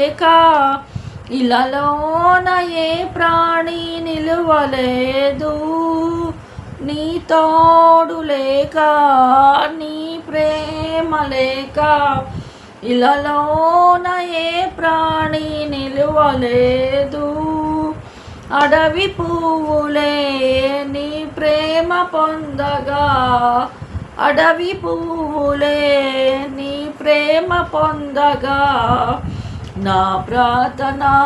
లేక ఇలలోన ఏ ప్రాణి నిలువలేదు. నీ తోడు లేక నీ ప్రేమ లేక ఇలలోన ఏ ప్రాణి నిలువలేదు. అడవి పువ్వులే నీ ప్రేమ పొందగా, అడవి పువ్వులే నీ ప్రేమ పొందగా, నా ప్రార్థనాలకించుమా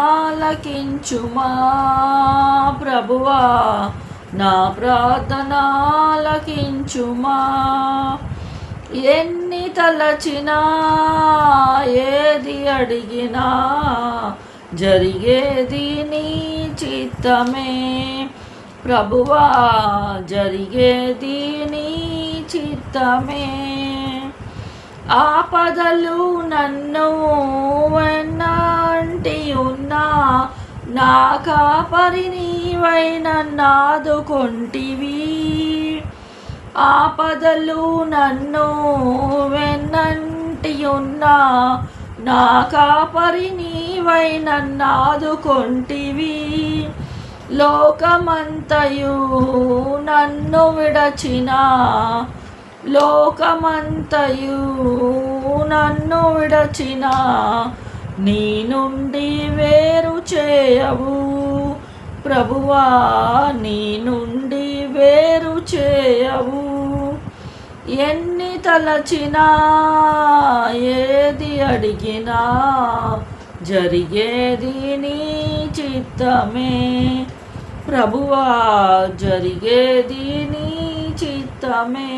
ప్రభువా, నా ప్రార్థనాలకించుమా. ఎన్ని తలచినా ఏది అడిగినా జరిగేది నీ చిత్తమే ప్రభువా, జరిగేది నీ చిత్తమే. ఆపదలు నన్ను వెన్నంటి ఉన్నా, నా కాపరి నీవై నన్నాదుకొంటివి. ఆపదలు నన్ను వెన్నంటి ఉన్నా, నా కాపరి నీవై నన్నాదుకొంటివి. లోకమంతయు నన్ను విడచినా, లోకమంతయు నన్ను విడచినా, నీ నుండి వేరు చేయవు ప్రభువా, నీ నుండి వేరు చేయవు. ఎన్ని తలచినా ఏది అడిగినా జరిగేది నీ చిత్తమే ప్రభువా, జరిగేది నీ చిత్తమే.